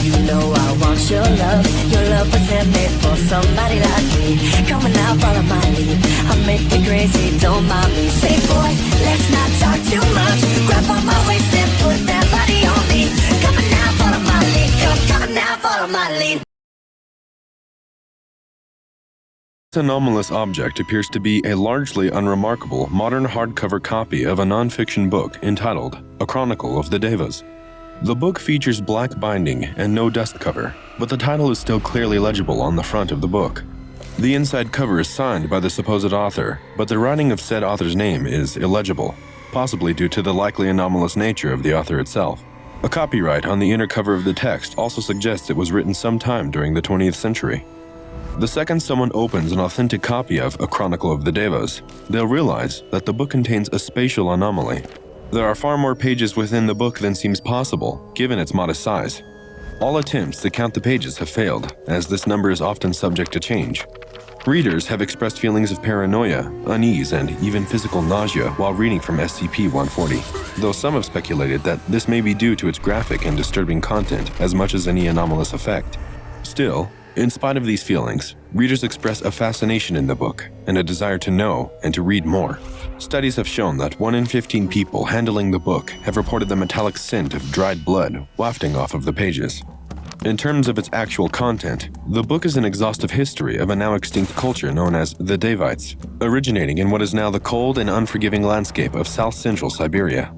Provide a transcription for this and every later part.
you know I want your love. Your love was handmade for somebody like me. Come on now, follow my lead. I make you crazy, don't mind me. Say boy, let's not talk too much. Grab on my waist and put that body on me. Come on now, follow my lead. Come on now, follow my lead. This anomalous object appears to be a largely unremarkable modern hardcover copy of a non-fiction book entitled A Chronicle of the Devas. The book features black binding and no dust cover, but the title is still clearly legible on the front of the book. The inside cover is signed by the supposed author, but the writing of said author's name is illegible, possibly due to the likely anomalous nature of the author itself. A copyright on the inner cover of the text also suggests it was written sometime during the 20th century. The second someone opens an authentic copy of A Chronicle of the Devas, they'll realize that the book contains a spatial anomaly. There are far more pages within the book than seems possible, given its modest size. All attempts to count the pages have failed, as this number is often subject to change. Readers have expressed feelings of paranoia, unease, and even physical nausea while reading from SCP-140, though some have speculated that this may be due to its graphic and disturbing content as much as any anomalous effect. Still, in spite of these feelings, readers express a fascination in the book and a desire to know and to read more. Studies have shown that 1 in 15 people handling the book have reported the metallic scent of dried blood wafting off of the pages. In terms of its actual content, the book is an exhaustive history of a now extinct culture known as the Devites, originating in what is now the cold and unforgiving landscape of south-central Siberia.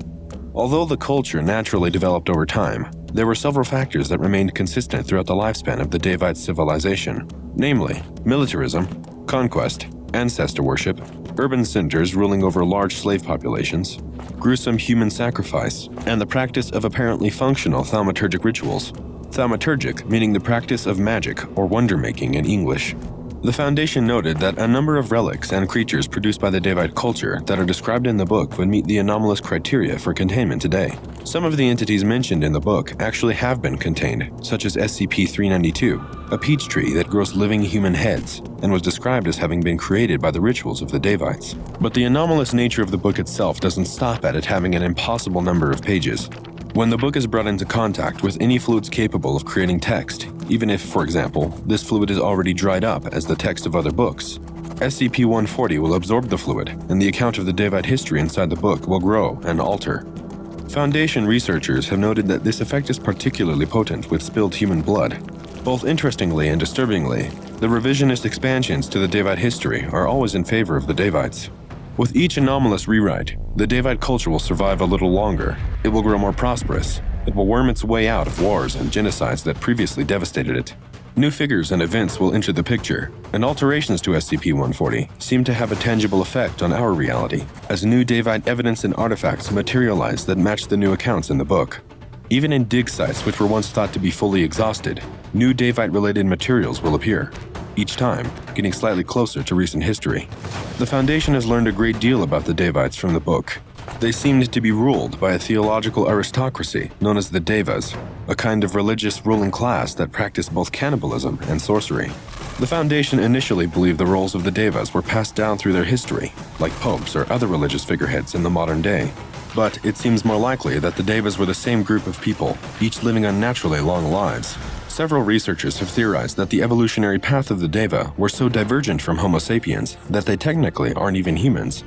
Although the culture naturally developed over time, there were several factors that remained consistent throughout the lifespan of the Devite civilization, namely militarism, conquest, ancestor worship, urban centers ruling over large slave populations, gruesome human sacrifice, and the practice of apparently functional thaumaturgic rituals. Thaumaturgic meaning the practice of magic or wonder-making in English. The Foundation noted that a number of relics and creatures produced by the Devite culture that are described in the book would meet the anomalous criteria for containment today. Some of the entities mentioned in the book actually have been contained, such as SCP-392, a peach tree that grows living human heads and was described as having been created by the rituals of the Devites. But the anomalous nature of the book itself doesn't stop at it having an impossible number of pages. When the book is brought into contact with any fluids capable of creating text, even if, for example, this fluid is already dried up as the text of other books, SCP-140 will absorb the fluid, and the account of the Devite history inside the book will grow and alter. Foundation researchers have noted that this effect is particularly potent with spilled human blood. Both interestingly and disturbingly, the revisionist expansions to the Devite history are always in favor of the Devites. With each anomalous rewrite, the Devite culture will survive a little longer. It will grow more prosperous. It will worm its way out of wars and genocides that previously devastated it. New figures and events will enter the picture, and alterations to SCP-140 seem to have a tangible effect on our reality, as new Devite evidence and artifacts materialize that match the new accounts in the book. Even in dig sites which were once thought to be fully exhausted, new Devite-related materials will appear, each time getting slightly closer to recent history. The Foundation has learned a great deal about the Devites from the book. They seemed to be ruled by a theological aristocracy known as the Devas, a kind of religious ruling class that practiced both cannibalism and sorcery. The Foundation initially believed the roles of the Devas were passed down through their history, like popes or other religious figureheads in the modern day. But it seems more likely that the Devas were the same group of people, each living unnaturally long lives. Several researchers have theorized that the evolutionary path of the Deva were so divergent from Homo sapiens that they technically aren't even humans.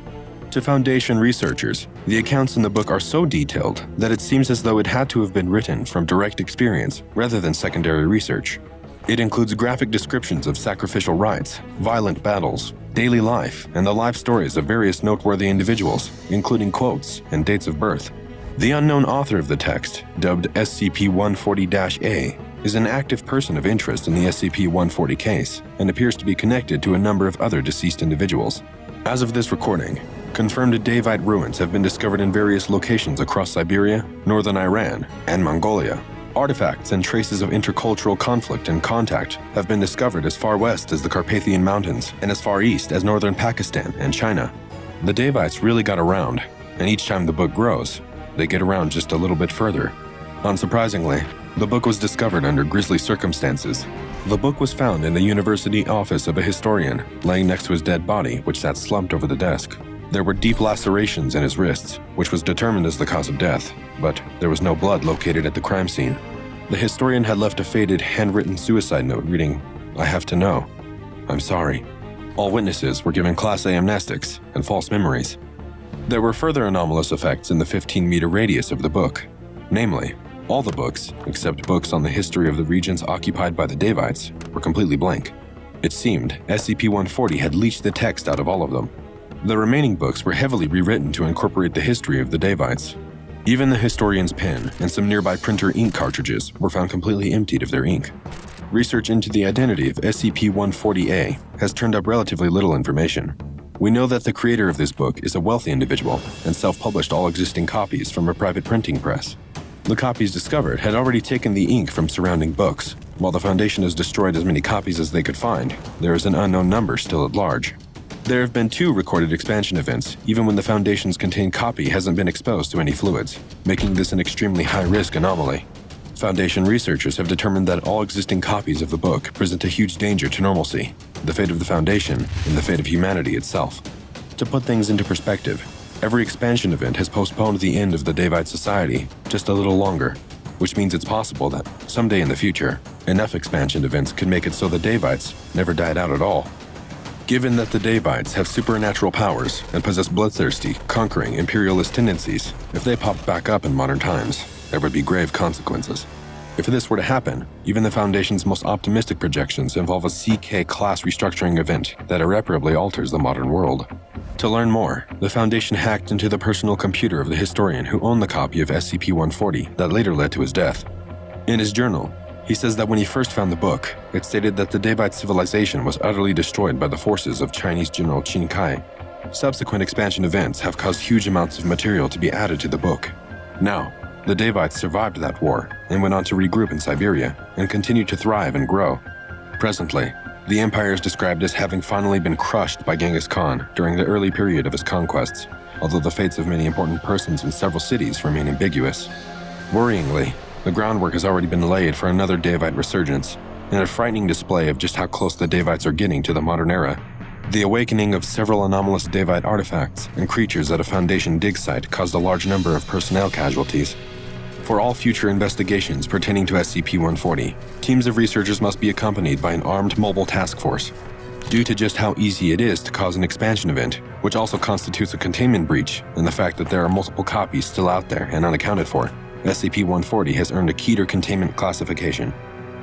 To Foundation researchers, the accounts in the book are so detailed that it seems as though it had to have been written from direct experience rather than secondary research. It includes graphic descriptions of sacrificial rites, violent battles, daily life, and the life stories of various noteworthy individuals, including quotes and dates of birth. The unknown author of the text, dubbed SCP-140-A, is an active person of interest in the SCP-140 case and appears to be connected to a number of other deceased individuals. As of this recording, confirmed Devite ruins have been discovered in various locations across Siberia, northern Iran, and Mongolia. Artifacts and traces of intercultural conflict and contact have been discovered as far west as the Carpathian Mountains and as far east as northern Pakistan and China. The Devites really got around, and each time the book grows, they get around just a little bit further. Unsurprisingly, the book was discovered under grisly circumstances. The book was found in the university office of a historian, laying next to his dead body, which sat slumped over the desk. There were deep lacerations in his wrists, which was determined as the cause of death, but there was no blood located at the crime scene. The historian had left a faded, handwritten suicide note reading, "I have to know. I'm sorry." All witnesses were given Class A amnestics and false memories. There were further anomalous effects in the 15-meter radius of the book. Namely, all the books, except books on the history of the regions occupied by the Davites, were completely blank. It seemed SCP-140 had leached the text out of all of them. The remaining books were heavily rewritten to incorporate the history of the Davites. Even the historian's pen and some nearby printer ink cartridges were found completely emptied of their ink. Research into the identity of SCP-140-A has turned up relatively little information. We know that the creator of this book is a wealthy individual and self-published all existing copies from a private printing press. The copies discovered had already taken the ink from surrounding books. While the Foundation has destroyed as many copies as they could find, there is an unknown number still at large. There have been 2 recorded expansion events, even when the Foundation's contained copy hasn't been exposed to any fluids, making this an extremely high-risk anomaly. Foundation researchers have determined that all existing copies of the book present a huge danger to normalcy, the fate of the Foundation, and the fate of humanity itself. To put things into perspective, every expansion event has postponed the end of the Davite Society just a little longer, which means it's possible that, someday in the future, enough expansion events could make it so the Davites never died out at all. Given that the Davites have supernatural powers and possess bloodthirsty, conquering, imperialist tendencies, if they popped back up in modern times, there would be grave consequences. If this were to happen, even the Foundation's most optimistic projections involve a CK-class restructuring event that irreparably alters the modern world. To learn more, the Foundation hacked into the personal computer of the historian who owned the copy of SCP-140 that later led to his death. In his journal, he says that when he first found the book, it stated that the Davite civilization was utterly destroyed by the forces of Chinese General Qin Kai. Subsequent expansion events have caused huge amounts of material to be added to the book. Now, the Davites survived that war and went on to regroup in Siberia and continued to thrive and grow. Presently, the empire is described as having finally been crushed by Genghis Khan during the early period of his conquests, although the fates of many important persons in several cities remain ambiguous. Worryingly, the groundwork has already been laid for another Davite resurgence, in a frightening display of just how close the Davites are getting to the modern era. The awakening of several anomalous Davite artifacts and creatures at a Foundation dig site caused a large number of personnel casualties. For all future investigations pertaining to SCP-140, teams of researchers must be accompanied by an armed mobile task force. Due to just how easy it is to cause an expansion event, which also constitutes a containment breach, and the fact that there are multiple copies still out there and unaccounted for, SCP-140 has earned a Keter containment classification.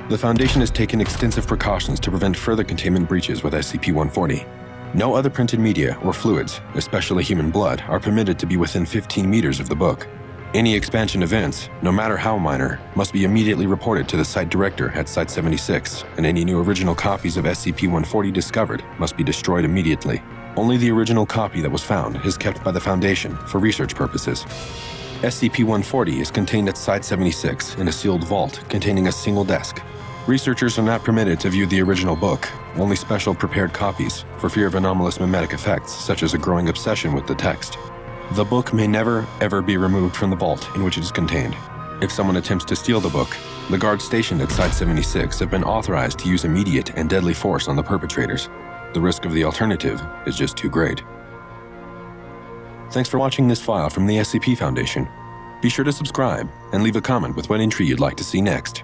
The Foundation has taken extensive precautions to prevent further containment breaches with SCP-140. No other printed media or fluids, especially human blood, are permitted to be within 15 meters of the book. Any expansion events, no matter how minor, must be immediately reported to the site director at Site-76, and any new original copies of SCP-140 discovered must be destroyed immediately. Only the original copy that was found is kept by the Foundation for research purposes. SCP-140 is contained at Site-76 in a sealed vault containing a single desk. Researchers are not permitted to view the original book, only special prepared copies, for fear of anomalous mimetic effects such as a growing obsession with the text. The book may never, ever be removed from the vault in which it is contained. If someone attempts to steal the book, the guards stationed at Site-76 have been authorized to use immediate and deadly force on the perpetrators. The risk of the alternative is just too great. Thanks for watching this file from the SCP Foundation. Be sure to subscribe and leave a comment with what entry you'd like to see next.